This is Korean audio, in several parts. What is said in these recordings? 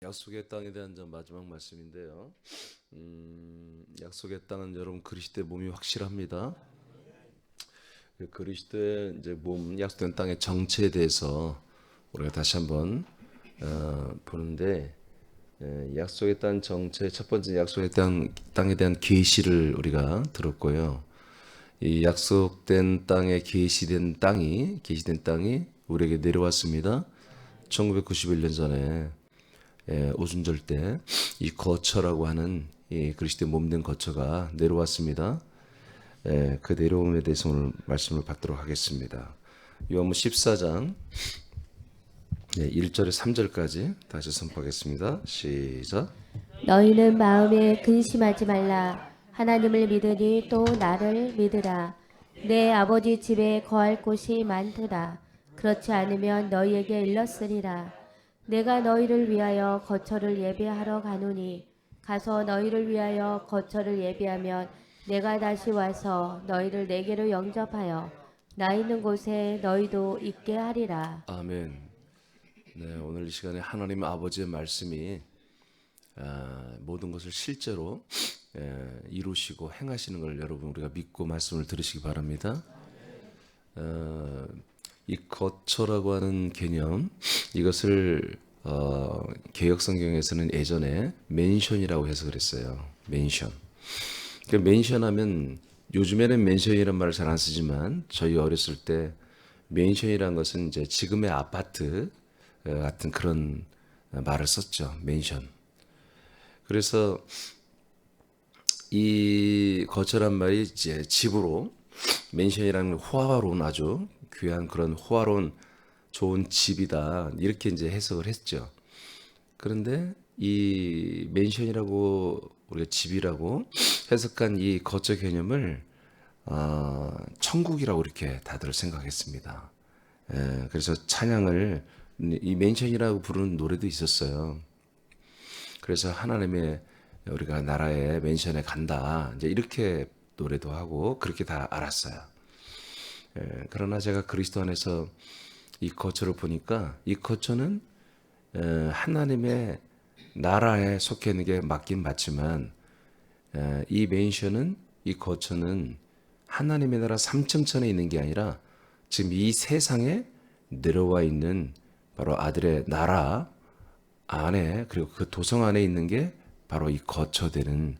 약속의 땅에 대한 마지막 말씀인데요. 약속의 땅은 여러분 그리스도의 몸이 확실합니다. 그리스도의 이제 몸, 약속된 땅의 정체에 대해서 우리가 다시 한번 보는데, 약속의 땅 정체 첫 번째 약속의 땅에 대한 계시를 우리가 들었고요. 이 약속된 땅에 계시된 땅이 우리에게 내려왔습니다. 1991년 전에 오순절 때 이 거처라고 하는 이 그리스도의 몸된 거처가 내려왔습니다. 그 내려옴에 대해서 오늘 말씀을 받도록 하겠습니다. 요한복음 14장 1절에 3절까지 다시 선포하겠습니다. 시작. 너희는 마음에 근심하지 말라. 하나님을 믿으니 또 나를 믿으라. 내 아버지 집에 거할 곳이 많도다. 그렇지 않으면 너희에게 일렀으리라. 내가 너희를 위하여 거처를 예비하러 가노니 가서 너희를 위하여 거처를 예비하면 내가 다시 와서 너희를 내게로 영접하여 나 있는 곳에 너희도 있게 하리라. 아멘. 네, 오늘 이 시간에 하나님 아버지의 말씀이 모든 것을 실제로 이루시고 행하시는 걸 여러분 우리가 믿고 말씀을 들으시기 바랍니다. 이 거처라고 하는 개념, 이것을 개역 성경에서는 예전에 맨션이라고 해석을 했어요. 맨션. 그러니까 맨션하면 요즘에는 맨션이라는 말을 잘 안 쓰지만 저희 어렸을 때 맨션이라는 것은 이제 지금의 아파트 같은 그런 말을 썼죠. 맨션. 그래서 이 거처란 말이 이제 집으로, 맨션이라는 호화로운 아주 귀한 그런 호화로운 좋은 집이다, 이렇게 이제 해석을 했죠. 그런데 이 맨션이라고 우리가 집이라고 해석한 이 거처 개념을 천국이라고 이렇게 다들 생각했습니다. 그래서 찬양을 이 맨션이라고 부르는 노래도 있었어요. 그래서 하나님의 우리가 나라의 맨션에 간다, 이제 이렇게 노래도 하고 그렇게 다 알았어요. 그러나 제가 그리스도 안에서 이 거처를 보니까 이 거처는 하나님의 나라에 속해 있는 게 맞긴 맞지만, 이 맨션은, 이 거처는 하나님의 나라 삼층천에 있는 게 아니라 지금 이 세상에 내려와 있는 바로 아들의 나라 안에, 그리고 그 도성 안에 있는 게 바로 이 거처되는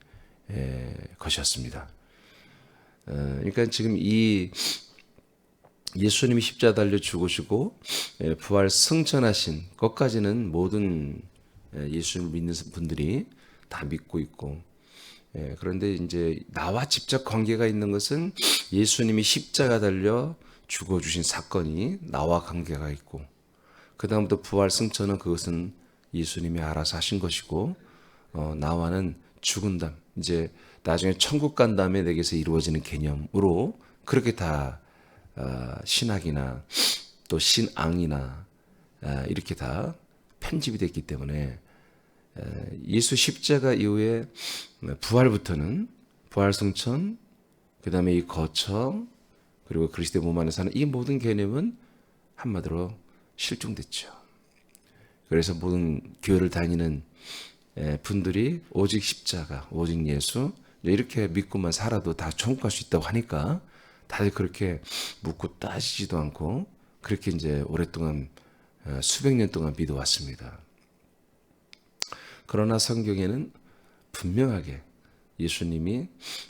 것이었습니다. 그러니까 지금 이 예수님이 십자가 달려 죽으시고 부활 승천하신 것까지는 모든 예수님을 믿는 분들이 다 믿고 있고, 그런데 이제 나와 직접 관계가 있는 것은 예수님이 십자가 달려 죽어주신 사건이 나와 관계가 있고, 그 다음부터 부활 승천은 그것은 예수님이 알아서 하신 것이고, 나와는 죽은 다음 이제 나중에 천국 간 다음에 내게서 이루어지는 개념으로 그렇게 다 신학이나 또 신앙이나 이렇게 다 편집이 됐기 때문에, 예수 십자가 이후에 부활부터는 부활 승천, 그 다음에 이 거처, 그리고 그리스도의 몸 안에 사는 이 모든 개념은 한마디로 실종됐죠. 그래서 모든 교회를 다니는 분들이 오직 십자가, 오직 예수, 이렇게 믿고만 살아도 다 천국 갈 수 있다고 하니까 다들 그렇게 묻고 따지지도 않고 그렇게 이제 오랫동안 수백 년 동안 믿어왔습니다. 그러나 성경에는 분명하게 예수님이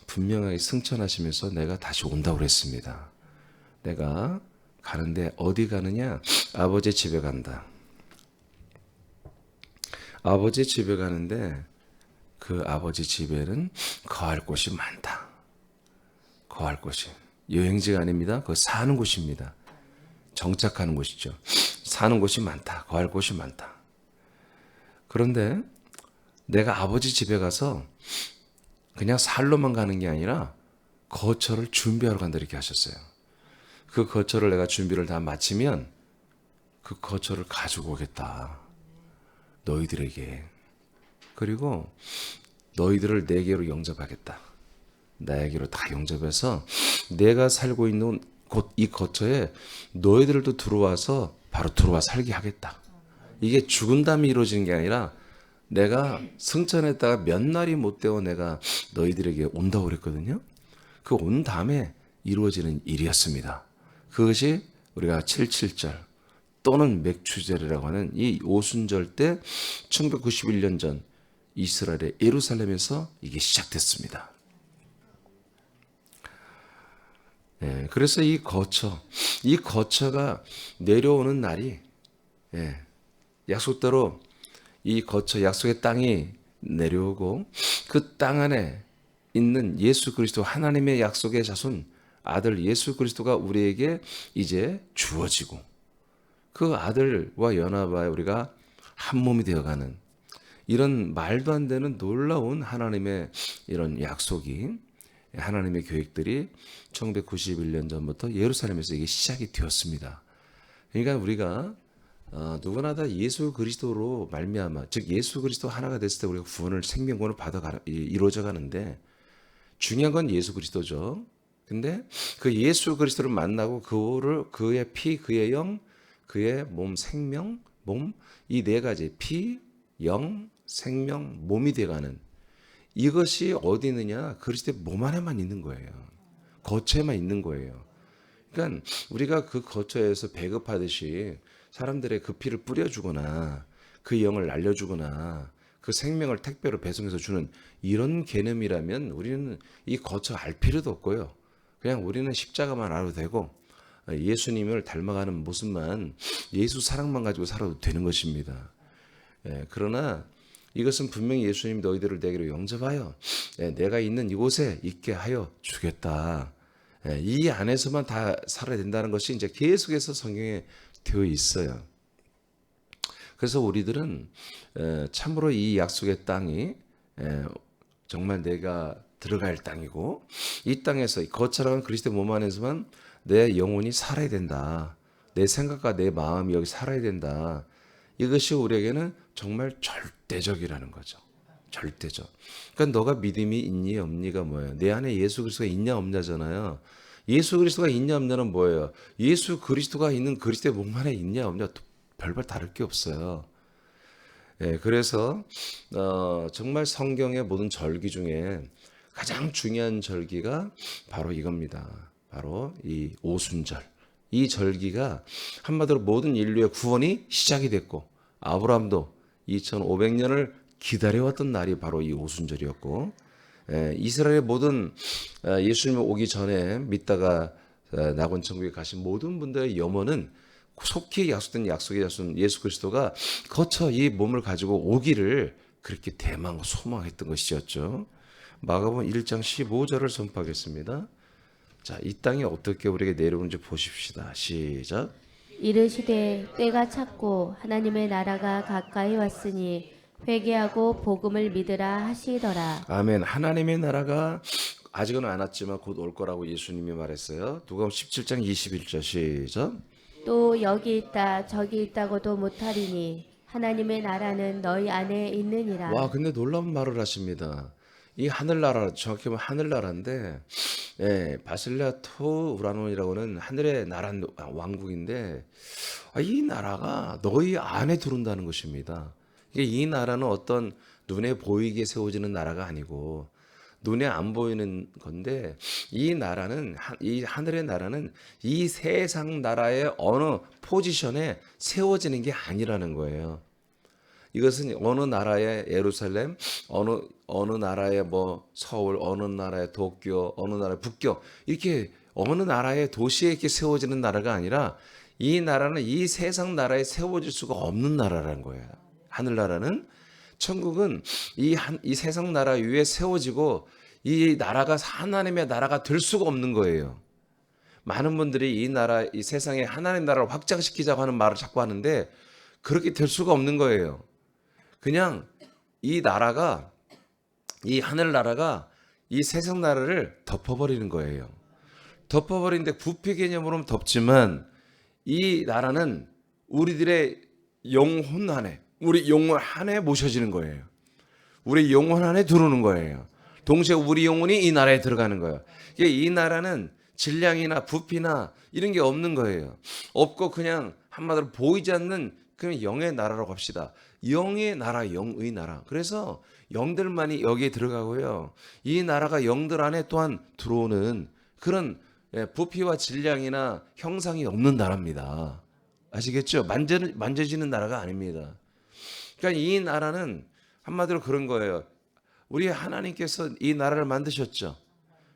분명하게 승천하시면서 내가 다시 온다고 그랬습니다. 내가 가는데 어디 가느냐? 아버지 집에 간다. 아버지 집에 가는데 그 아버지 집에는 거할 곳이 많다. 거할 곳이. 여행지가 아닙니다. 그 사는 곳입니다. 정착하는 곳이죠. 사는 곳이 많다. 거할 곳이 많다. 그런데 내가 아버지 집에 가서 그냥 살러만 가는 게 아니라 거처를 준비하러 간다, 이렇게 하셨어요. 그 거처를 내가 준비를 다 마치면 그 거처를 가지고 오겠다. 너희들에게. 그리고 너희들을 내게로 영접하겠다. 나에게로 다 영접해서 내가 살고 있는 곳, 이 거처에 너희들도 들어와서 바로 들어와 살게 하겠다. 이게 죽은 다음에 이루어지는 게 아니라 내가 승천했다가 몇 날이 못 되어 내가 너희들에게 온다고 그랬거든요. 그 온 다음에 이루어지는 일이었습니다. 그것이 우리가 77절 또는 맥추절이라고 하는 이 오순절 때 1991년 전 이스라엘의 예루살렘에서 이게 시작됐습니다. 그래서 이 거처가 내려오는 날이 약속대로 이 거처 약속의 땅이 내려오고 그 땅 안에 있는 예수 그리스도 하나님의 약속의 자손 아들 예수 그리스도가 우리에게 이제 주어지고 그 아들과 연합하여 우리가 한 몸이 되어가는 이런 말도 안 되는 놀라운 하나님의 이런 약속이 하나님의 계획들이 1991년 전부터 예루살렘에서 이게 시작이 되었습니다. 그러니까 우리가 누구나 다 예수 그리스도로 말미암아 즉 예수 그리스도 하나가 됐을 때 우리가 구원을 생명권을 받아 이루어져 가는데 중요한 건 예수 그리스도죠. 근데 그 예수 그리스도를 만나고 그의 피, 그의 영, 그의 몸, 생명, 몸 이 네 가지 피, 영, 생명, 몸이 돼가는 이것이 어디 있느냐? 그리스도의 몸 안에만 있는 거예요. 거처에만 있는 거예요. 그러니까 우리가 그 거처에서 배급하듯이 사람들의 그 피를 뿌려주거나 그 영을 날려주거나 그 생명을 택배로 배송해서 주는 이런 개념이라면 우리는 이 거처 알 필요도 없고요. 그냥 우리는 십자가만 알아도 되고 예수님을 닮아가는 모습만 예수 사랑만 가지고 살아도 되는 것입니다. 그러나 이것은 분명히 예수님이 너희들을 내게로 영접하여 내가 있는 이곳에 있게 하여 주겠다. 이 안에서만 다 살아야 된다는 것이 이제 계속해서 성경에 되어 있어요. 그래서 우리들은 참으로 이 약속의 땅이 정말 내가 들어갈 땅이고 이 땅에서 거처라는 그리스도의 몸 안에서만 내 영혼이 살아야 된다. 내 생각과 내 마음이 여기 살아야 된다. 이것이 우리에게는 정말 절대적이라는 거죠. 절대적. 그러니까 너가 믿음이 있니 없니가 뭐예요? 내 안에 예수 그리스도가 있냐 없냐잖아요. 예수 그리스도가 있냐 없냐는 뭐예요? 예수 그리스도가 있는 그리스도의 몸 안에 있냐 없냐 별반 다를 게 없어요. 그래서 정말 성경의 모든 절기 중에 가장 중요한 절기가 바로 이겁니다. 바로 이 오순절. 이 절기가 한마디로 모든 인류의 구원이 시작이 됐고 아브라함도 2500년을 기다려왔던 날이 바로 이 오순절이었고 이스라엘의 모든 예수님 오기 전에 믿다가 낙원 천국에 가신 모든 분들의 염원은 속히 약속된 약속의 자손 예수 그리스도가 거쳐 이 몸을 가지고 오기를 그렇게 대망 소망했던 것이었죠. 마가복음 1장 15절을 선포하겠습니다. 자, 이 땅이 어떻게 우리에게 내려오는지 보십시다. 시작. 이르시되 때가 찼고 하나님의 나라가 가까이 왔으니 회개하고 복음을 믿으라 하시더라. 아멘. 하나님의 나라가 아직은 안 왔지만 곧 올 거라고 예수님이 말했어요. 누가복음 17장 21절 시작. 또 여기 있다 저기 있다고도 못하리니 하나님의 나라는 너희 안에 있느니라. 와, 근데 놀라운 말을 하십니다. 이 하늘나라, 정확히 말하면 하늘나라인데, 바실레아 토 우라논이라고는 하늘의 나라 왕국인데, 이 나라가 너희 안에 들어온다는 것입니다. 이 나라는 어떤 눈에 보이게 세워지는 나라가 아니고, 눈에 안 보이는 건데, 이 나라는, 이 하늘의 나라는 이 세상 나라의 어느 포지션에 세워지는 게 아니라는 거예요. 이것은 어느 나라의 예루살렘, 어느 나라의 뭐 서울, 어느 나라의 도쿄, 어느 나라의 북경 이렇게 어느 나라의 도시에 이렇게 세워지는 나라가 아니라 이 나라는 이 세상 나라에 세워질 수가 없는 나라라는 거예요. 하늘나라는 천국은 이 세상 나라 위에 세워지고 이 나라가 하나님의 나라가 될 수가 없는 거예요. 많은 분들이 이 세상에 하나님 나라를 확장시키자고 하는 말을 자꾸 하는데 그렇게 될 수가 없는 거예요. 그냥 이 하늘나라가 이 세상 나라를 덮어버리는 거예요. 덮어버리는데 부패 개념으로는 덮지만 이 나라는 우리들의 영혼 안에, 우리 영혼 안에 모셔지는 거예요. 우리 영혼 안에 들어오는 거예요. 동시에 우리 영혼이 이 나라에 들어가는 거예요. 이 나라는 질량이나 부피나 이런 게 없는 거예요. 없고 그냥 한마디로 보이지 않는 그냥 영의 나라라고 합시다. 영의 나라, 영의 나라. 그래서 영들만이 여기에 들어가고요. 이 나라가 영들 안에 또한 들어오는 그런 부피와 질량이나 형상이 없는 나라입니다. 아시겠죠? 만져지는 나라가 아닙니다. 그러니까 이 나라는 한마디로 그런 거예요. 우리 하나님께서 이 나라를 만드셨죠.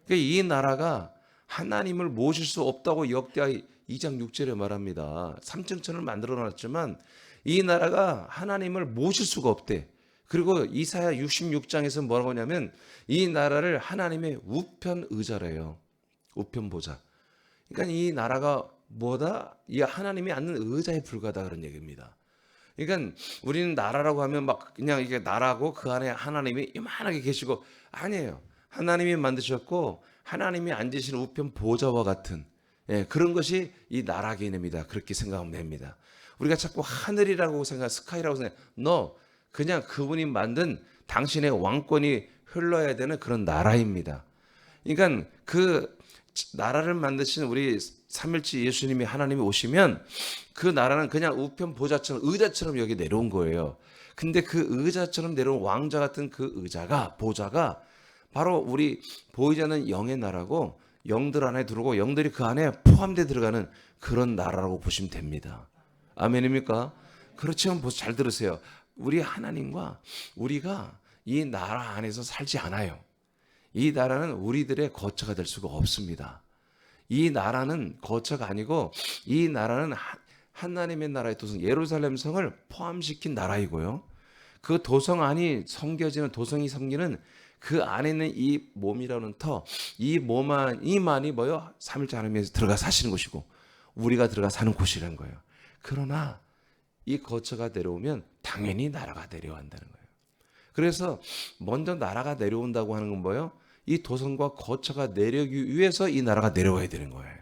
그러니까 이 나라가 하나님을 모실 수 없다고 역대하 2장 6절에 말합니다. 삼층천을 만들어 놨지만 이 나라가 하나님을 모실 수가 없대. 그리고 이사야 66장에서 뭐라고 하냐면 이 나라를 하나님의 우편 의자래요. 우편 보좌. 그러니까 이 나라가 뭐다? 이 하나님이 앉는 의자에 불과하다 그런 얘기입니다. 그러니까 우리는 나라라고 하면 막 그냥 이게 나라고 그 안에 하나님이 이만하게 계시고 아니에요. 하나님이 만드셨고 하나님이 앉으시는 우편 보좌와 같은 그런 것이 이 나라 개념이다. 그렇게 생각하면 됩니다. 우리가 자꾸 하늘이라고 생각, 스카이라고 생각, 그냥 그분이 만든 당신의 왕권이 흘러야 되는 그런 나라입니다. 그러니까 그 나라를 만드신 우리 삼일째 예수님이 하나님이 오시면 그 나라는 그냥 우편 보좌처럼 의자처럼 여기 내려온 거예요. 근데 그 의자처럼 내려온 왕자 같은 그 의자가 보좌가 바로 우리 보이지 않는 영의 나라고 영들 안에 들어오고 영들이 그 안에 포함되어 들어가는 그런 나라라고 보시면 됩니다. 아멘입니까? 그렇지만 잘 들으세요. 우리 하나님과 우리가 이 나라 안에서 살지 않아요. 이 나라는 우리들의 거처가 될 수가 없습니다. 이 나라는 거처가 아니고 이 나라는 하나님의 나라의 도성 예루살렘 성을 포함시킨 나라이고요. 그 도성 안이 섬겨지는 도성이 섬기는 그 안에 있는 이 몸이라는 터, 이 몸만이 뭐요? 삼일째 하나님에서 들어가 사시는 곳이고 우리가 들어가 사는 곳이라는 거예요. 그러나 이 거처가 내려오면 당연히 나라가 내려온다는 거예요. 그래서 먼저 나라가 내려온다고 하는 건 뭐예요? 이 도성과 거처가 내려오기 위해서 이 나라가 내려와야 되는 거예요.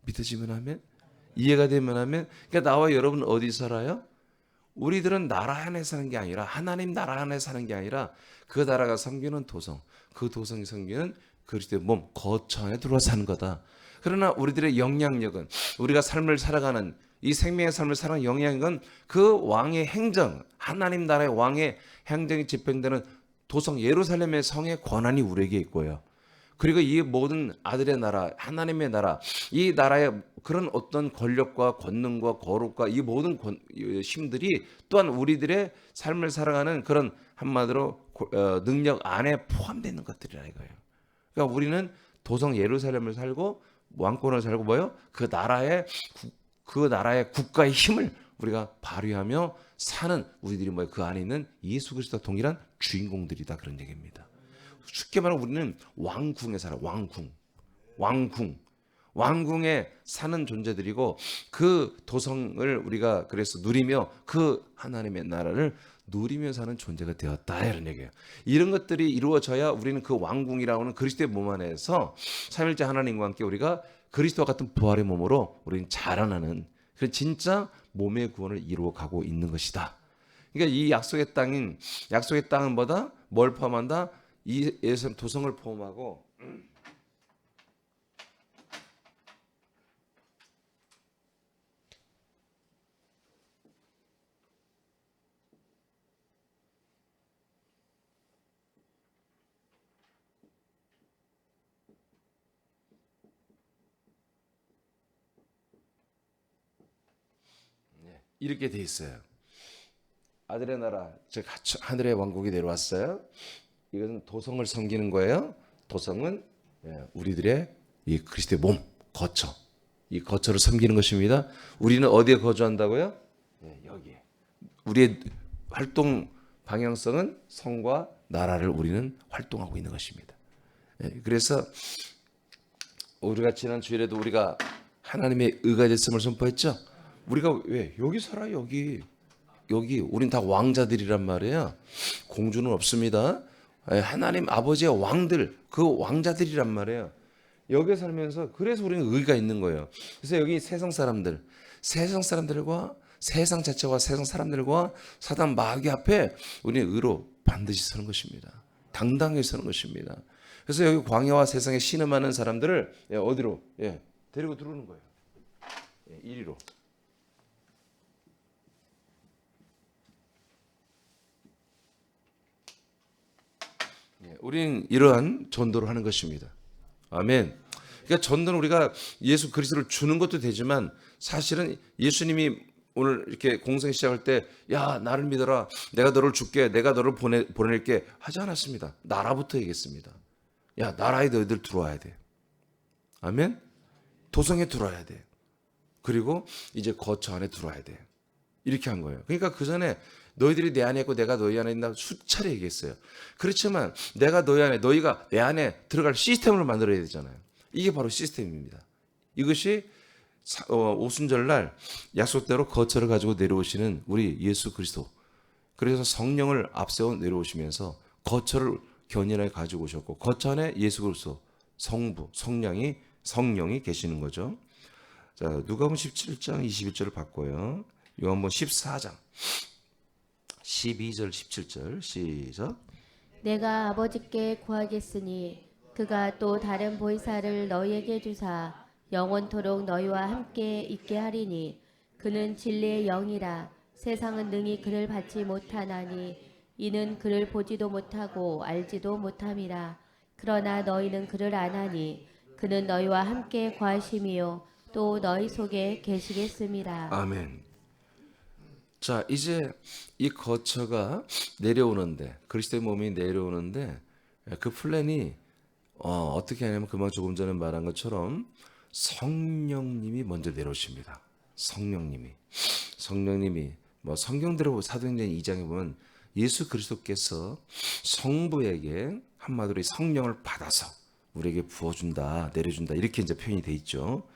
믿어지면 하면? 이해가 되면 하면? 그러니까 나와 여러분 어디 살아요? 우리들은 나라 안에 사는 게 아니라 하나님 나라 안에 사는 게 아니라 그 나라가 섬기는 도성, 그 도성이 섬기는 그리스도의 몸, 거처 안에 들어와 사는 거다. 그러나 우리들의 영향력은 우리가 삶을 살아가는 이 생명의 삶을 살아가는 영향력은 그 왕의 행정, 하나님 나라의 왕의 행정이 집행되는 도성 예루살렘의 성의 권한이 우리에게 있고요. 그리고 이 모든 아들의 나라, 하나님의 나라, 이 나라의 그런 어떤 권력과 권능과 거룩과 이 모든 힘들이 또한 우리들의 삶을 살아가는 그런 한마디로 능력 안에 포함되어 있는 것들이라 이거예요. 그러니까 우리는 도성 예루살렘을 살고 왕권을 살고 뭐요? 그 나라의 국가의 힘을 우리가 발휘하며 사는 우리들이 뭐예요? 그 안에 있는 예수 그리스도와 동일한 주인공들이다 그런 얘기입니다. 쉽게 말하면 우리는 왕궁에 살아. 왕궁에 사는 존재들이고 그 도성을 우리가 그래서 누리며 그 하나님의 나라를 누리며 사는 존재가 되었다 이런 얘기예요. 이런 것들이 이루어져야 우리는 그 왕궁이라고 하는 그리스도의 몸 안에서 삼일째 하나님과 함께 우리가 그리스도와 같은 부활의 몸으로 우리는 자라나는 그 진짜 몸의 구원을 이루어가고 있는 것이다. 그러니까 이 약속의 땅은 뭐다? 뭘 포함한다? 이 예루살렘 도성을 포함하고 이렇게 돼 있어요. 아들의 나라, 즉 하늘의 왕국이 내려왔어요. 이것은 도성을 섬기는 거예요. 도성은 우리들의 이 그리스도의 몸, 거처. 이 거처를 섬기는 것입니다. 우리는 어디에 거주한다고요? 여기에. 우리의 활동 방향성은 성과 나라를 우리는 활동하고 있는 것입니다. 그래서 우리가 지난 주일에도 우리가 하나님의 의가 됐음을 선포했죠. 우리가 왜 여기 살아요? 여기 우린 다 왕자들이란 말이에요. 공주는 없습니다. 하나님 아버지의 왕들, 그 왕자들이란 말이에요. 여기 살면서 그래서 우리는 의가 있는 거예요. 그래서 여기 세상 사람들과 세상 자체와 세상 사람들과 사단 마귀 앞에 우리는 의로 반드시 서는 것입니다. 당당히 서는 것입니다. 그래서 여기 광야와 세상에 신음하는 사람들을 어디로? 데리고 들어오는 거예요. 이리로. 우리는 이러한 전도를 하는 것입니다. 아멘. 그러니까 전도는 우리가 예수 그리스도를 주는 것도 되지만 사실은 예수님이 오늘 이렇게 공생 시작할 때 야 나를 믿어라 내가 너를 줄게 내가 너를 보낼게 하지 않았습니다. 나라부터 얘기했습니다. 야 나라에 너희들 들어와야 돼. 아멘. 도성에 들어와야 돼. 그리고 이제 거처 안에 들어와야 돼. 이렇게 한 거예요. 그러니까 그 전에 너희들이 내 안에 있고 내가 너희 안에 있다 수차례 얘기했어요. 그렇지만 내가 너희 안에 너희가 내 안에 들어갈 시스템을 만들어야 되잖아요. 이게 바로 시스템입니다. 이것이 오순절날 약속대로 거처를 가지고 내려오시는 우리 예수 그리스도. 그래서 성령을 앞세워 내려오시면서 거처를 견인하게 가지고 오셨고 거처 안에 예수 그리스도 성부, 성령이 계시는 거죠. 자, 누가복음 17장 21절을 바꿔요. 요한복음 14장 12절 17절 시작. 내가 아버지께 구하겠으니 그가 또 다른 보혜사를 너희에게 주사 영원토록 너희와 함께 있게 하리니 그는 진리의 영이라. 세상은 능히 그를 받지 못하나니 이는 그를 보지도 못하고 알지도 못함이라. 그러나 너희는 그를 아나니 그는 너희와 함께 거하심이요 또 너희 속에 계시겠음이라. 아멘. 자, 이제 이 거처가 내려오는데 그리스도의 몸이 내려오는데 그 플랜이 어떻게 하냐면 그만 조금 전에 말한 것처럼 성령님이 먼저 내려오십니다. 성령님이 뭐 성경대로 사도행전 2장에 보면 예수 그리스도께서 성부에게 한마디로 성령을 받아서 우리에게 부어준다, 내려준다 이렇게 이제 표현이 돼 있죠.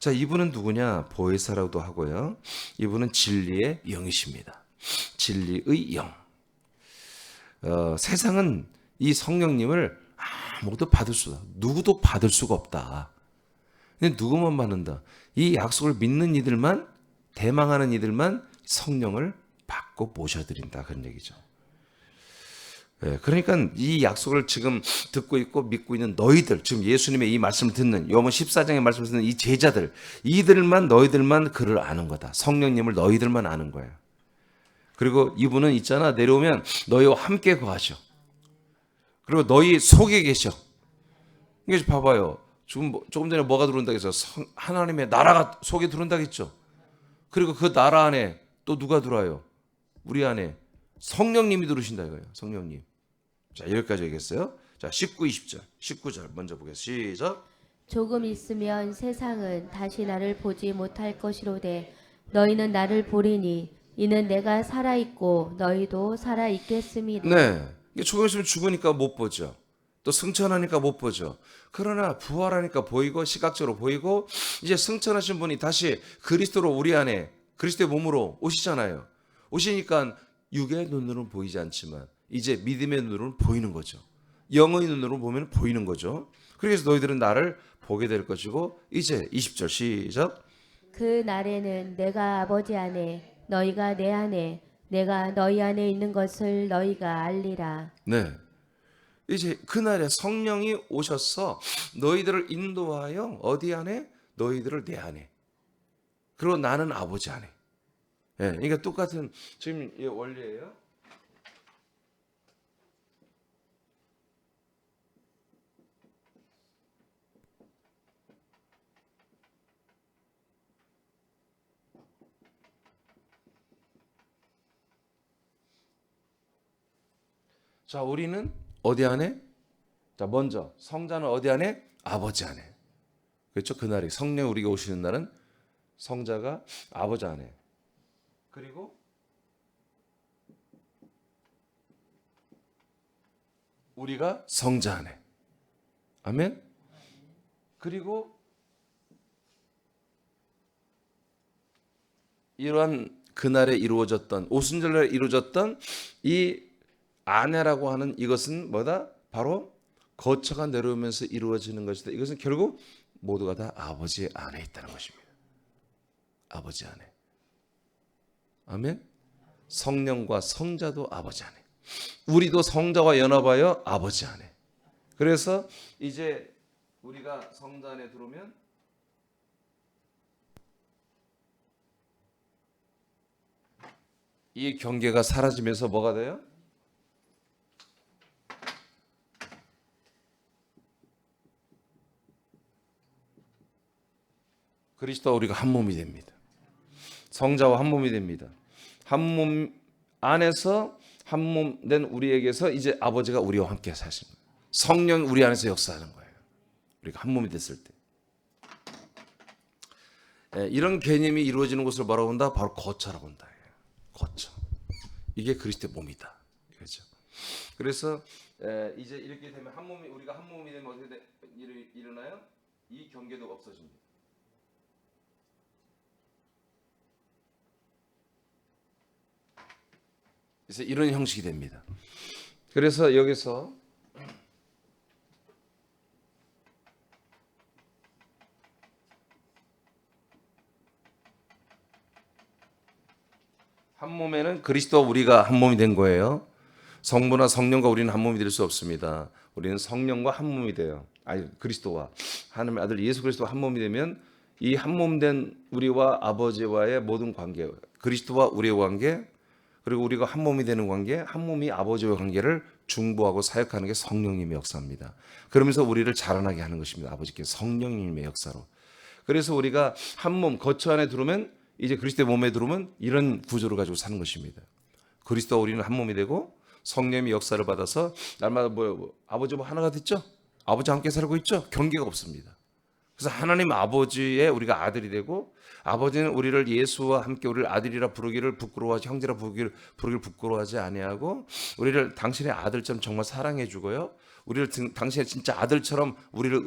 자, 이분은 누구냐? 보혜사라고도 하고요. 이분은 진리의 영이십니다. 진리의 영. 세상은 이 성령님을 누구도 받을 수가 없다. 근데 누구만 받는다? 이 약속을 믿는 이들만, 대망하는 이들만 성령을 받고 모셔드린다. 그런 얘기죠. 그러니까 이 약속을 지금 듣고 있고 믿고 있는 너희들, 지금 예수님의 이 말씀을 듣는 요한복음 14장의 말씀을 듣는 이 제자들, 너희들만 그를 아는 거다. 성령님을 너희들만 아는 거예요. 그리고 이분은 있잖아, 내려오면 너희와 함께 거하셔. 그리고 너희 속에 계셔. 이게 봐봐요. 조금 전에 뭐가 들어온다고 해서 하나님의 나라가 속에 들어온다고 했죠. 그리고 그 나라 안에 또 누가 들어와요? 우리 안에 성령님이 들어오신다 이거예요. 성령님. 자, 여기까지 얘기했어요. 자, 19, 20절. 19절 먼저 보겠습니다. 시작. 조금 있으면 세상은 다시 나를 보지 못할 것이로되 너희는 나를 보리니 이는 내가 살아있고 너희도 살아있겠음이라. 네. 조금 있으면 죽으니까 못 보죠. 또 승천하니까 못 보죠. 그러나 부활하니까 보이고 시각적으로 보이고 이제 승천하신 분이 다시 그리스도로 우리 안에 그리스도의 몸으로 오시잖아요. 오시니까 육의 눈으로는 보이지 않지만 이제 믿음의 눈으로는 보이는 거죠. 영의 눈으로 보면 보이는 거죠. 그래서 너희들은 나를 보게 될 것이고 이제 20절 시작. 그 날에는 내가 아버지 안에 너희가 내 안에 내가 너희 안에 있는 것을 너희가 알리라. 네. 이제 그날에 성령이 오셔서 너희들을 인도하여 어디 안에? 너희들을 내 안에. 그리고 나는 아버지 안에. 예, 그러니까 똑같은 지금 이 원리예요. 자, 우리는 어디 안에? 자, 먼저 성자는 어디 안에? 아버지 안에. 그렇죠? 그날이 성령 우리가 오시는 날은 성자가 아버지 안에. 그리고 우리가 성자 안에. 아멘. 그리고 이러한 그날에 이루어졌던 오순절날에 이루어졌던 이 아내라고 하는 이것은 뭐다? 바로 거처가 내려오면서 이루어지는 것이다. 이것은 결국 모두가 다 아버지 안에 있다는 것입니다. 아버지 안에. 아멘. 성령과 성자도 아버지 안에. 우리도 성자와 연합하여 아버지 안에. 그래서 이제 우리가 성자 안에 들어오면 이 경계가 사라지면서 뭐가 돼요? 그리스도와 우리가 한 몸이 됩니다. 성자와 한 몸이 됩니다. 한 몸 안에서 한 몸 된 우리에게서 이제 아버지가 우리와 함께 사시는 거예요. 성령 우리 안에서 역사하는 거예요. 우리가 한 몸이 됐을 때. 이런 개념이 이루어지는 것을 뭐라고 한다? 바로 거처라고 한다. 거처. 이게 그리스도의 몸이다. 그렇죠. 그래서 이제 이렇게 되면 한 몸이 우리가 한 몸이 되면 어떻게 일어나요? 이 경계도가 없어집니다. 그래서 이런 형식이 됩니다. 그래서 여기서 한 몸에는 그리스도와 우리가 한 몸이 된 거예요. 성부나 성령과 우리는 한 몸이 될 수 없습니다. 우리는 성령과 한 몸이 돼요. 아니 그리스도와 하나님의 아들 예수 그리스도와 한 몸이 되면 이 한 몸 된 우리와 아버지와의 모든 관계, 그리스도와 우리의 관계, 그리고 우리가 한 몸이 되는 관계, 한 몸이 아버지와의 관계를 중보하고 사역하는 게 성령님의 역사입니다. 그러면서 우리를 자라나게 하는 것입니다. 아버지께서 성령님의 역사로. 그래서 우리가 한 몸 거처 안에 들어오면 이제 그리스도의 몸에 들어오면 이런 구조를 가지고 사는 것입니다. 그리스도와 우리는 한 몸이 되고 성령의 역사를 받아서 날마다 아버지와 하나가 됐죠? 아버지와 함께 살고 있죠? 경계가 없습니다. 그래서 하나님 아버지의 우리가 아들이 되고 아버지는 우리를 예수와 함께 우리를 아들이라 부르기를 부끄러워하지 형제라 부르기를 부끄러워하지 아니하고 우리를 당신의 아들처럼 정말 사랑해 주고요. 우리를 당신의 진짜 아들처럼 우리를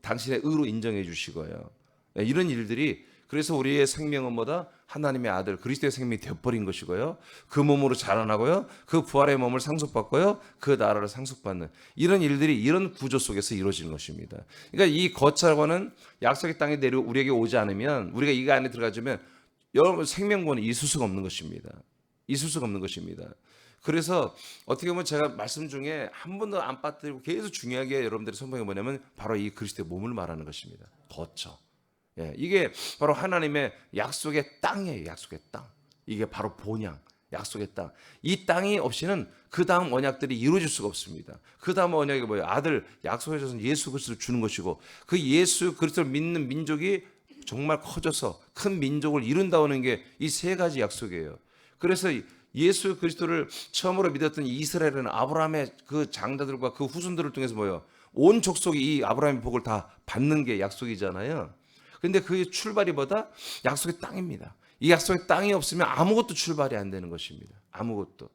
당신의 의로 인정해 주시고요. 이런 일들이 그래서 우리의 생명은 뭐다? 하나님의 아들 그리스도의 생명이 되어버린 것이고요. 그 몸으로 자라나고요. 그 부활의 몸을 상속받고요. 그 나라를 상속받는 이런 일들이 이런 구조 속에서 이루어지는 것입니다. 그러니까 이 거처라고는 약속의 땅에 내려 우리에게 오지 않으면 우리가 이 안에 들어가주면 여러분 생명권은 있을 수가 없는 것입니다. 있을 수가 없는 것입니다. 그래서 어떻게 보면 제가 말씀 중에 한 번도 안 빠뜨리고 계속 중요하게 여러분들이 선포해 뭐냐면 바로 이 그리스도의 몸을 말하는 것입니다. 거처. 이게 바로 하나님의 약속의 땅이에요. 약속의 땅. 이게 바로 본향, 약속의 땅. 이 땅이 없이는 그 다음 언약들이 이루어질 수가 없습니다. 그 다음 언약이 뭐예요? 아들 약속해 주신 예수 그리스도를 주는 것이고 그 예수 그리스도를 믿는 민족이 정말 커져서 큰 민족을 이룬다는 게 이 세 가지 약속이에요. 그래서 예수 그리스도를 처음으로 믿었던 이스라엘은 아브라함의 그 장자들과 그 후손들을 통해서 뭐예요? 온 족속이 이 아브라함의 복을 다 받는 게 약속이잖아요. 근데 그 출발이 뭐다? 약속의 땅입니다. 이 약속의 땅이 없으면 아무것도 출발이 안 되는 것입니다. 아무것도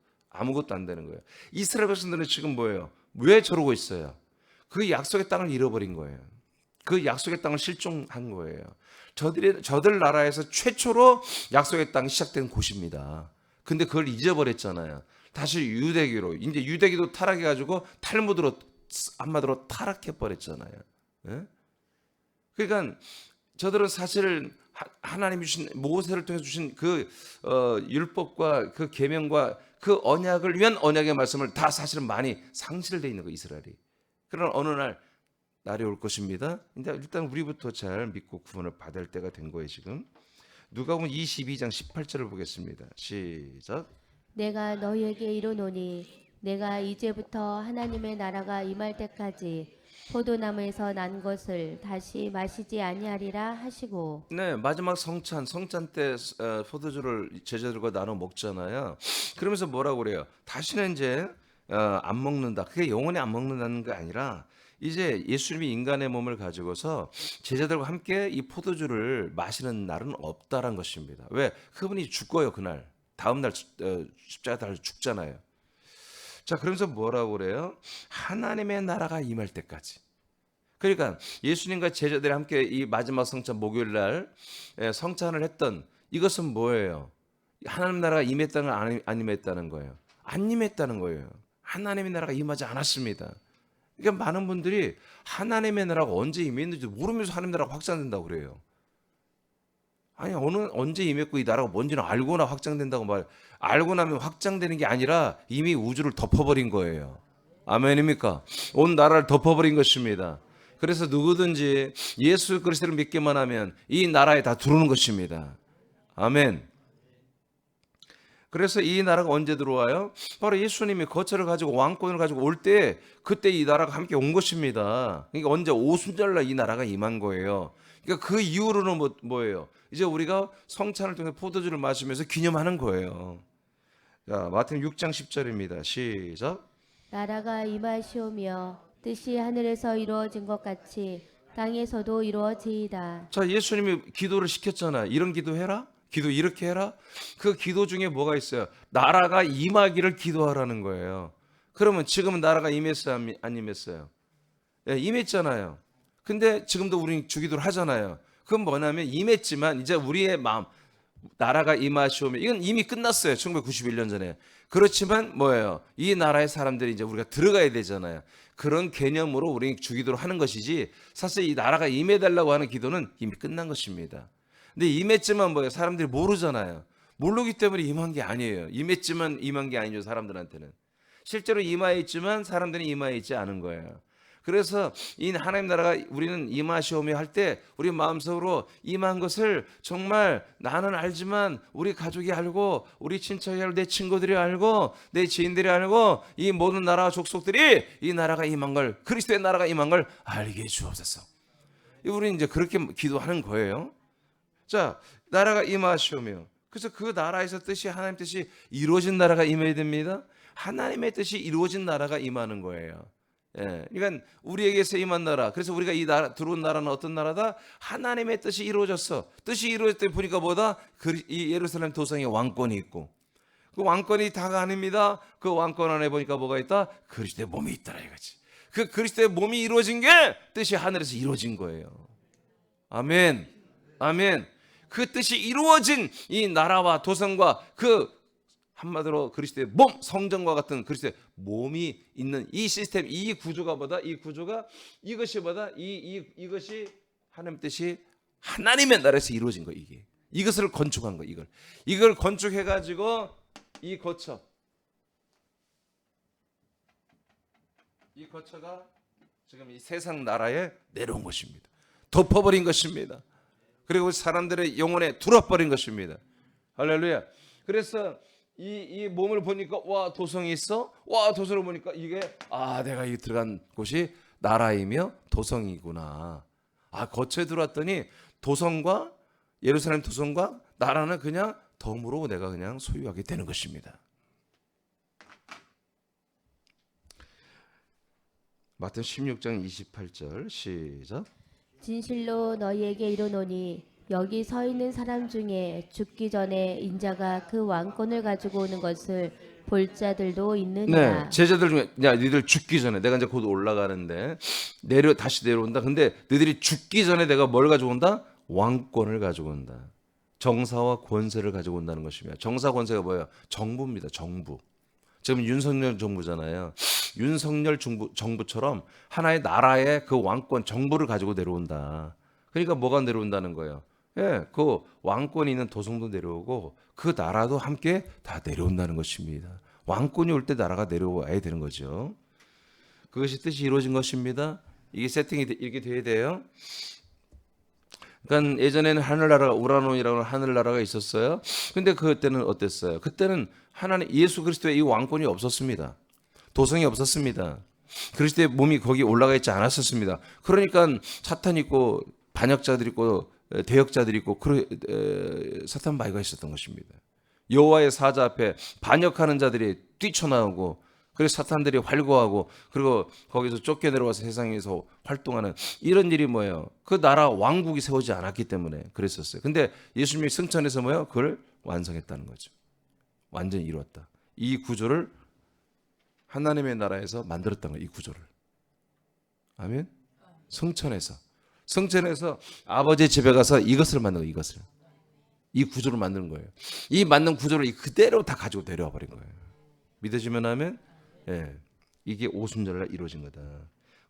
안 되는 거예요. 이스라엘 백성들은 지금 뭐예요? 왜 저러고 있어요? 그 약속의 땅을 잃어버린 거예요. 그 약속의 땅을 실종한 거예요. 저들 나라에서 최초로 약속의 땅이 시작된 곳입니다. 근데 그걸 잊어버렸잖아요. 다시 유대교로 이제 유대교도 타락해가지고 탈무드로 한마디로 타락해버렸잖아요. 그러니까 저들은 사실 하나님이 주신 모세를 통해 주신 그 율법과 그 계명과 그 언약을 위한 언약의 말씀을 다 사실은 많이 상실되어 있는 거 이스라엘이. 그러나 어느 날이 올 것입니다. 근데 일단 우리부터 잘 믿고 구원을 받을 때가 된 거예요 지금. 누가복음 22장 18절을 보겠습니다. 시작. 내가 너희에게 이르노니 내가 이제부터 하나님의 나라가 임할 때까지 포도나무에서 난 것을 다시 마시지 아니하리라 하시고. 네, 마지막 성찬 때 포도주를 제자들과 나눠 먹잖아요. 그러면서 뭐라고 그래요? 다시는 이제 안 먹는다. 그게 영원히 안 먹는다는 게 아니라 이제 예수님이 인간의 몸을 가지고서 제자들과 함께 이 포도주를 마시는 날은 없다란 것입니다. 왜? 그분이 죽어요 그날. 다음 날 십자가 달려 죽잖아요. 자, 그러면서 뭐라고 그래요? 하나님의 나라가 임할 때까지. 그러니까 예수님과 제자들이 함께 이 마지막 성찬 목요일 날 성찬을 했던 이것은 뭐예요? 하나님 나라가 임했다는 안 임했다는 거예요. 안 임했다는 거예요. 하나님의 나라가 임하지 않았습니다. 그러니까 많은 분들이 하나님의 나라가 언제 임했는지 모르면서 하나님의 나라가 확장된다고 그래요. 아니 언제 임했고 이 나라가 뭔지는 알고나 확장된다고 알고 나면 확장되는 게 아니라 이미 우주를 덮어버린 거예요. 아멘입니까? 온 나라를 덮어버린 것입니다. 그래서 누구든지 예수 그리스도를 믿기만 하면 이 나라에 다 들어오는 것입니다. 아멘. 그래서 이 나라가 언제 들어와요? 바로 예수님이 거처를 가지고 왕권을 가지고 올 때 그때 이 나라가 함께 온 것입니다. 그러니까 언제 오순절날 이 나라가 임한 거예요. 그러니까 그 이후로는 뭐예요? 이제 우리가 성찬을 통해 포도주를 마시면서 기념하는 거예요. 자, 마태복음 6장 10절입니다. 시작. 나라가 임하시오며 뜻이 하늘에서 이루어진 것 같이 땅에서도 이루어지이다. 자, 예수님이 기도를 시켰잖아요. 이런 기도 해라. 기도 이렇게 해라. 그 기도 중에 뭐가 있어요? 나라가 임하기를 기도하라는 거예요. 그러면 지금은 나라가 임했어요? 안 임했어요? 예, 임했잖아요. 근데 지금도 우리는 주기도를 하잖아요. 그건 뭐냐면 임했지만 이제 우리의 마음 나라가 임하시오면 이건 이미 끝났어요. 1991년 전에. 그렇지만 뭐예요? 이 나라의 사람들이 이제 우리가 들어가야 되잖아요. 그런 개념으로 우리 주기도를 하는 것이지 사실 이 나라가 임해달라고 하는 기도는 이미 끝난 것입니다. 근데 임했지만 뭐예요? 사람들이 모르잖아요. 모르기 때문에 임한 게 아니에요. 임했지만 임한 게 아니죠. 사람들한테는. 실제로 임하에 있지만 사람들이 임하에 있지 않은 거예요. 그래서 이 하나님 나라가 우리는 임하시오며 할 때 우리 마음속으로 임한 것을 정말 나는 알지만 우리 가족이 알고 우리 친척이 알고 내 친구들이 알고 내 지인들이 알고 이 모든 나라와 족속들이 이 나라가 임한 걸 그리스도의 나라가 임한 걸 알게 해 주옵소서. 우리는 이제 그렇게 기도하는 거예요. 자, 나라가 임하시오며 그래서 그 나라에서 뜻이 하나님 뜻이 이루어진 나라가 임해야 됩니다. 하나님의 뜻이 이루어진 나라가 임하는 거예요. 예, 그러니까 우리에게서 임한 나라. 그래서 우리가 이 나라 들어온 나라는 어떤 나라다? 하나님의 뜻이 이루어졌어. 뜻이 이루어졌더니 보니까 뭐다? 이 예루살렘 도성에 왕권이 있고 그 왕권이 다가 아닙니다. 그 왕권 안에 보니까 뭐가 있다? 그리스도의 몸이 있더라 이거지. 그 그리스도의 몸이 이루어진 게 뜻이 하늘에서 이루어진 거예요. 아멘, 아멘. 그 뜻이 이루어진 이 나라와 도성과 그 한마디로 그리스도의 몸, 성전과 같은 그리스도의 몸이 있는 이 시스템, 이 구조가 뭐다? 이 구조가 이것이 뭐다? 이것이 하나님 뜻이 하나님의 나라에서 이루어진 거 이게. 이것을 건축한 거 이걸 건축해 가지고 이 거처가 지금 이 세상 나라에 내려온 것입니다. 덮어버린 것입니다. 그리고 사람들의 영혼에 들어버린 것입니다. 할렐루야. 그래서 이 몸을 보니까 와 도성이 있어. 와 도성을 보니까 이게 내가 이 들어간 곳이 나라이며 도성이구나. 거처에 들어왔더니 도성과 예루살렘 도성과 나라는 그냥 덤으로 내가 그냥 소유하게 되는 것입니다. 마태복음 16장 28절 시작. 진실로 너희에게 이르노니 여기 서 있는 사람 중에 죽기 전에 인자가 그 왕권을 가지고 오는 것을 볼 자들도 있느니라. 네, 제자들 중에 야 너희들 죽기 전에 내가 이제 곧 올라가는데 다시 내려온다. 근데 너희들이 죽기 전에 내가 뭘 가지고 온다? 왕권을 가지고 온다. 정사와 권세를 가지고 온다는 것입니다. 정사 권세가 뭐예요? 정부입니다. 정부. 지금 윤석열 정부잖아요. 윤석열 정부처럼 하나의 나라의 그 왕권 정부를 가지고 내려온다. 그러니까 뭐가 내려온다는 거예요? 예, 그 왕권이 있는 도성도 내려오고 그 나라도 함께 다 내려온다는 것입니다. 왕권이 올 때 나라가 내려와야 되는 거죠. 그것이 뜻이 이루어진 것입니다. 이게 세팅이 이렇게 돼야 돼요. 그러니까 예전에는 하늘나라가 우라논이라는 하늘나라가 있었어요. 근데 그때는 어땠어요? 그때는 하나님 예수 그리스도의 이 왕권이 없었습니다. 도성이 없었습니다. 그리스도의 몸이 거기 올라가 있지 않았었습니다. 그러니까 사탄 있고 반역자들 있고 대역자들 있고 사탄 마귀가 있었던 것입니다. 여호와의 사자 앞에 반역하는 자들이 뛰쳐나오고 그래서 사탄들이 활고하고 그리고 거기서 쫓겨 내려와서 세상에서 활동하는 이런 일이 뭐예요? 그 나라 왕국이 세우지 않았기 때문에 그랬었어요. 근데 예수님이 승천해서 뭐예요? 그걸 완성했다는 거죠. 완전히 이루었다. 이 구조를 하나님의 나라에서 만들었던 거예요. 이 구조를. 아멘. 승천해서 아버지 집에 가서 이것을 만든 거예요. 이 구조를 만드는 거예요. 이 만든 구조를 그대로 다 가지고 내려와 버린 거예요. 믿어지면 하면 예, 이게 오순절날 이루어진 거다.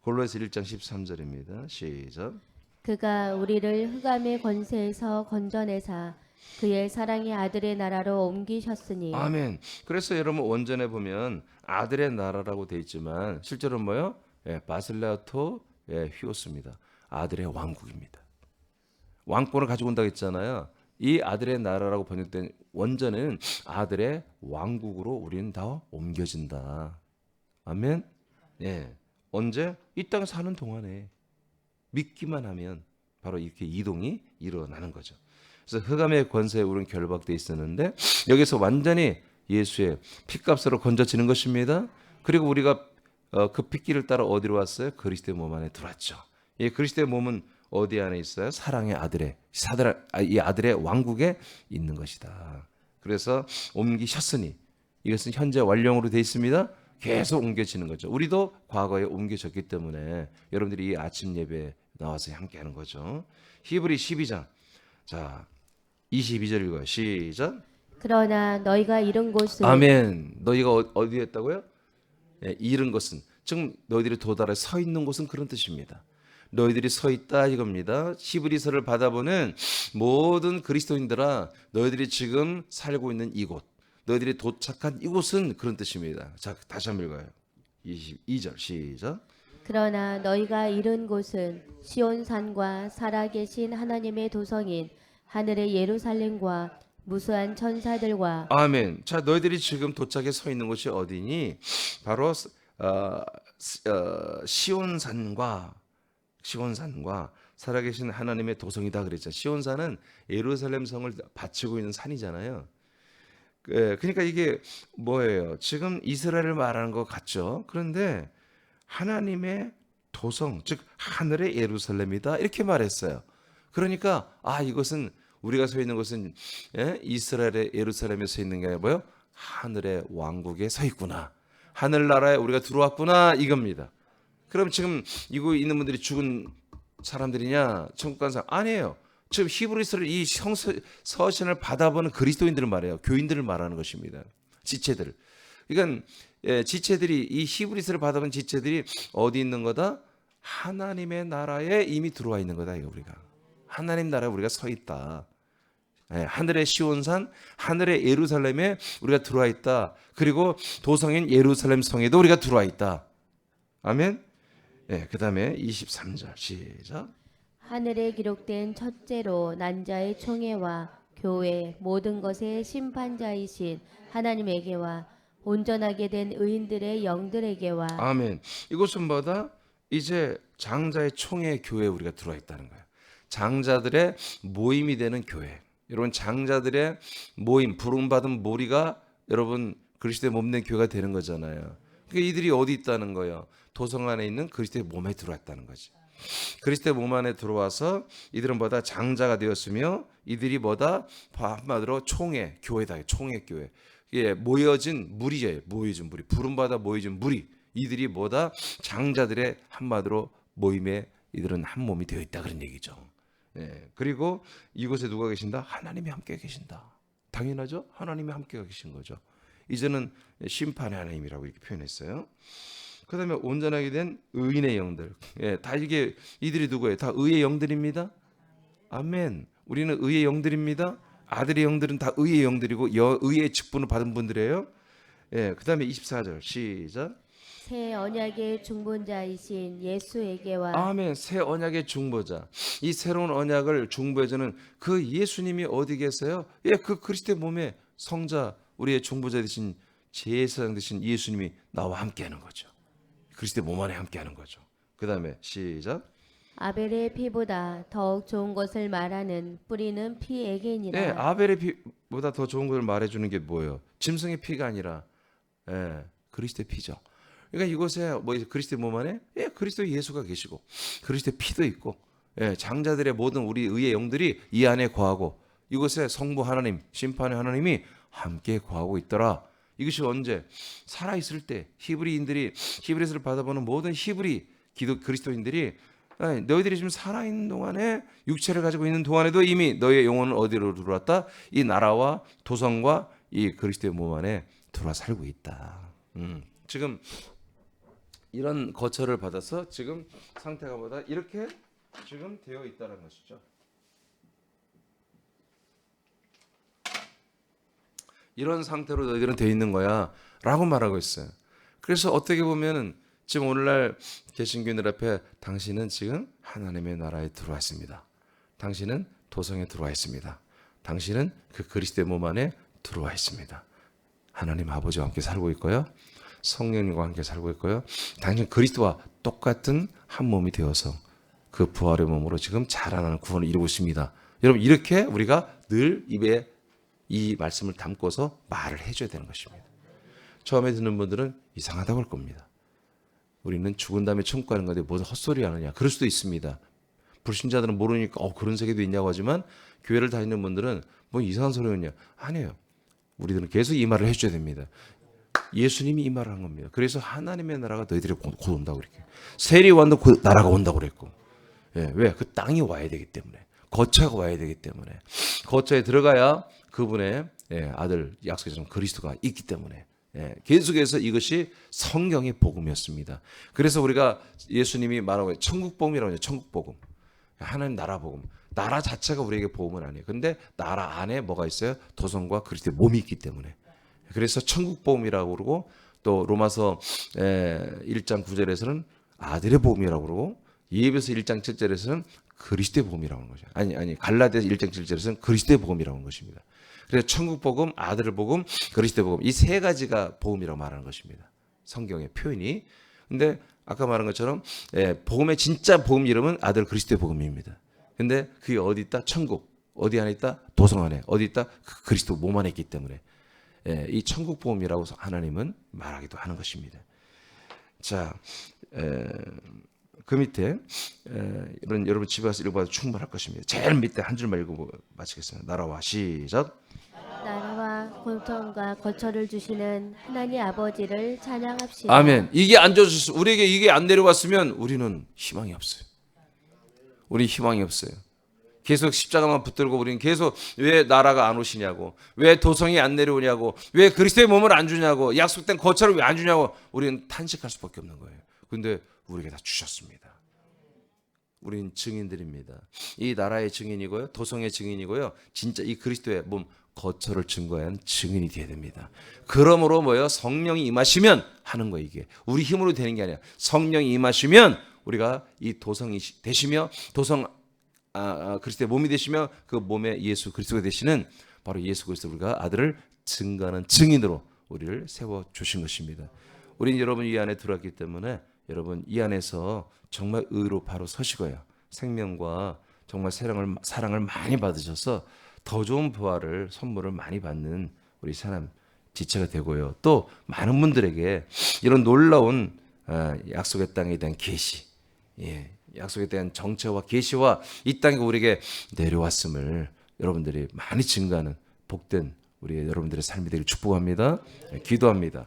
골로새서 1장 13절입니다. 시작. 그가 우리를 흑암의 권세에서 건져내사 그의 사랑의 아들의 나라로 옮기셨으니. 아멘. 그래서 여러분 원전에 보면 아들의 나라라고 돼 있지만 실제로 뭐요? 예, 바실레아토 휘오스입니다. 아들의 왕국입니다. 왕권을 가지고 온다고 했잖아요. 이 아들의 나라라고 번역된 원전은 아들의 왕국으로 우리는 다 옮겨진다. 아멘. 예. 언제? 이 땅에 사는 동안에 믿기만 하면 바로 이렇게 이동이 일어나는 거죠. 그래서 흑암의 권세에 우리는 결박돼 있었는데 여기서 완전히 예수의 피값으로 건져지는 것입니다. 그리고 우리가 그 핏길을 따라 어디로 왔어요? 그리스도의 몸 안에 들어왔죠. 이 그리스도의 몸은 어디 안에 있어요? 사랑의 아들의 이 아들의 왕국에 있는 것이다. 그래서 옮기셨으니 이것은 현재 완령으로 되어 있습니다. 계속 옮겨지는 거죠. 우리도 과거에 옮겨졌기 때문에 여러분들이 이 아침 예배에 나와서 함께하는 거죠. 히브리 12장 자 22절 읽어요. 시작. 그러나 너희가 이른 곳은 아멘. 너희가 어디에 있다고요? 예, 이른 것은 즉 너희들이 도달해 서 있는 곳은 그런 뜻입니다. 너희들이 서 있다 이겁니다. 히브리서를 받아보는 모든 그리스도인들아 너희들이 지금 살고 있는 이곳 너희들이 도착한 이곳은 그런 뜻입니다. 자 다시 한번 읽어요. 22절 시작. 그러나 너희가 이른 곳은 시온산과 살아계신 하나님의 도성인 하늘의 예루살렘과 무수한 천사들과 아멘. 자 너희들이 지금 도착해 서 있는 곳이 어디니? 바로 시온산과 살아계신 하나님의 도성이다 그랬죠. 시온산은 예루살렘 성을 바치고 있는 산이잖아요. 그러니까 이게 뭐예요? 지금 이스라엘을 말하는 것 같죠. 그런데 하나님의 도성, 즉 하늘의 예루살렘이다 이렇게 말했어요. 그러니까 이것은 우리가 서 있는 곳은 이스라엘의 예루살렘에 서 있는 게 아니라 뭐요? 하늘의 왕국에 서 있구나. 하늘나라에 우리가 들어왔구나 이겁니다. 그럼 지금 이곳에 있는 분들이 죽은 사람들이냐? 천국 간 사람? 아니에요. 지금 히브리서를 이 서신을 받아보는 그리스도인들을 말해요. 교인들을 말하는 것입니다. 지체들. 그러니까 지체들이 이 히브리서를 받아본 지체들이 어디 있는 거다? 하나님의 나라에 이미 들어와 있는 거다. 이거 우리가 하나님 나라에 우리가 서 있다. 하늘의 시온산, 하늘의 예루살렘에 우리가 들어와 있다. 그리고 도성인 예루살렘 성에도 우리가 들어와 있다. 아멘. 그 다음에 23절 시작. 하늘에 기록된 첫째로 난 자의 총회와 교회 모든 것의 심판자이신 하나님에게와 온전하게 된 의인들의 영들에게와 아멘. 이것은 뭐다? 이제 장자의 총회 교회에 우리가 들어와 있다는 거예요. 장자들의 모임이 되는 교회. 여러분 장자들의 모임, 부름받은 무리가 여러분 그리스도의 몸된 교회가 되는 거잖아요. 그러니까 이들이 어디 있다는 거예요? 도성 안에 있는 그리스도의 몸에 들어왔다는 거지. 그리스도의 몸 안에 들어와서 이들은 뭐다? 장자가 되었으며 이들이 뭐다? 한마디로 총회, 교회다. 총회 교회. 모여진 무리죠. 모여진 무리. 부름받아 모여진 무리. 이들이 뭐다? 장자들의 한마디로 모임에 이들은 한 몸이 되어 있다 그런 얘기죠. 그리고 이곳에 누가 계신다? 하나님이 함께 계신다. 당연하죠? 하나님이 함께 계신 거죠. 이제는 심판의 하나님이라고 이렇게 표현했어요. 그 다음에 온전하게 된 의인의 영들. 다 이게 이들이 누구예요? 다 의의 영들입니다. 아멘. 우리는 의의 영들입니다. 아들의 영들은 다 의의 영들이고 의의 직분을 받은 분들이에요. 그 다음에 24절 시작. 새 언약의 중보자이신 예수에게와 아멘. 새 언약의 중보자. 이 새로운 언약을 중보해주는 그 예수님이 어디 계세요? 그 그리스도의 몸에 성자 우리의 중보자 되신 제사장 되신 예수님이 나와 함께하는 거죠. 그리스도의 몸 안에 함께하는 거죠. 그 다음에 시작. 아벨의 피보다 더욱 좋은 것을 말하는 뿌리는 피에게니라. 아벨의 피보다 더 좋은 것을 말해주는 게 뭐예요? 짐승의 피가 아니라 그리스도의 피죠. 그러니까 이곳에 그리스도의 몸 안에 그리스도 예수가 계시고 그리스도의 피도 있고 장자들의 모든 우리 의의 영들이 이 안에 거하고 이곳에 성부 하나님, 심판의 하나님이 함께 거하고 있더라. 이것이 언제? 살아있을 때 히브리인들이 히브리서를 받아보는 모든 히브리 그리스도인들이 너희들이 지금 살아있는 동안에 육체를 가지고 있는 동안에도 이미 너희의 영혼은 어디로 들어왔다? 이 나라와 도성과 이 그리스도의 몸 안에 들어와 살고 있다. 지금 이런 거처를 받아서 지금 상태가 뭐다? 이렇게 지금 되어 있다는 것이죠. 이런 상태로 너희들은 되어 있는 거야 라고 말하고 있어요. 그래서 어떻게 보면 지금 오늘날 개신교인들 앞에 당신은 지금 하나님의 나라에 들어와 있습니다. 당신은 도성에 들어와 있습니다. 당신은 그 그리스도의 몸 안에 들어와 있습니다. 하나님 아버지와 함께 살고 있고요. 성령님과 함께 살고 있고요. 당신 그리스도와 똑같은 한 몸이 되어서 그 부활의 몸으로 지금 자라나는 구원을 이루고 있습니다. 여러분 이렇게 우리가 늘 입에 이 말씀을 담고서 말을 해줘야 되는 것입니다. 처음에 듣는 분들은 이상하다고 할 겁니다. 우리는 죽은 다음에 천국 가는 건데 무슨 헛소리 하느냐. 그럴 수도 있습니다. 불신자들은 모르니까 그런 세계도 있냐고 하지만 교회를 다니는 분들은 뭐 이상한 소리 하느냐. 아니에요. 우리들은 계속 이 말을 해줘야 됩니다. 예수님이 이 말을 한 겁니다. 그래서 하나님의 나라가 너희들이 곧 온다고 그랬고 세리와도 그 나라가 온다고 그랬고 왜? 그 땅이 와야 되기 때문에 거처가 와야 되기 때문에 거처에 들어가야 그분의 아들 약속의 그리스도가 있기 때문에 계속해서 이것이 성경의 복음이었습니다. 그래서 우리가 예수님이 말하고 천국 복음이라고 해요. 천국 복음. 하나님 나라 복음. 나라 자체가 우리에게 복음은 아니에요. 근데 나라 안에 뭐가 있어요? 도성과 그리스도의 몸이 있기 때문에. 그래서 천국 복음이라고 그러고 또 로마서 1장 9절에서는 아들의 복음이라고 그러고 예배서 1장 7절에서는 그리스도의 복음이라고 하는 거죠. 아니 갈라디아서 1장 7절에서는 그리스도의 복음이라고 하는 것입니다. 그래서 천국 복음, 아들의 복음, 그리스도의 복음 이 세 가지가 복음이라고 말하는 것입니다. 성경의 표현이. 근데 아까 말한 것처럼 복음의 진짜 복음 이름은 아들 그리스도의 복음입니다. 근데 그게 어디 있다? 천국. 어디 안에 있다? 도성 안에. 어디 있다? 그 그리스도 몸 안에 있기 때문에 이 천국 복음이라고 하나님은 말하기도 하는 것입니다. 자, 그 밑에 이런 여러분 집에 가서 읽어봐도 충분할 것입니다. 제일 밑에 한 줄만 읽고 마치겠습니다. 나라와 시작. 나라와 권총과 거처를 주시는 하나님 아버지를 찬양합시다. 아멘. 이게 안 줘서 우리에게 이게 안 내려왔으면 우리는 희망이 없어요. 우리 희망이 없어요. 계속 십자가만 붙들고 우리는 계속 왜 나라가 안 오시냐고, 왜 도성이 안 내려오냐고, 왜 그리스도의 몸을 안 주냐고, 약속된 거처를 왜 안 주냐고 우리는 탄식할 수밖에 없는 거예요. 근데 우리에게 다 주셨습니다. 우리는 증인들입니다. 이 나라의 증인이고요, 도성의 증인이고요, 진짜 이 그리스도의 몸 거처를 증거한 증인이 되어야 됩니다. 그러므로 뭐예요? 성령이 임하시면 하는 거예요. 이게 우리 힘으로 되는 게 아니라 성령이 임하시면 우리가 이 도성이 되시며 도성 그리스도의 몸이 되시며 그 몸에 예수 그리스도가 되시는 바로 예수 그리스도 우리가 아들을 증거하는 증인으로 우리를 세워 주신 것입니다. 우리는 여러분 이 안에 들어왔기 때문에 여러분 이 안에서 정말 의로 바로 서시고요. 생명과 정말 사랑을 많이 받으셔서 더 좋은 부활을 선물을 많이 받는 우리 사람 지체가 되고요. 또 많은 분들에게 이런 놀라운 약속의 땅에 대한 계시, 약속에 대한 정체와 계시와 이 땅에 우리에게 내려왔음을 여러분들이 많이 증거하는 복된 우리 여러분들의 삶이 되기를 축복합니다. 기도합니다.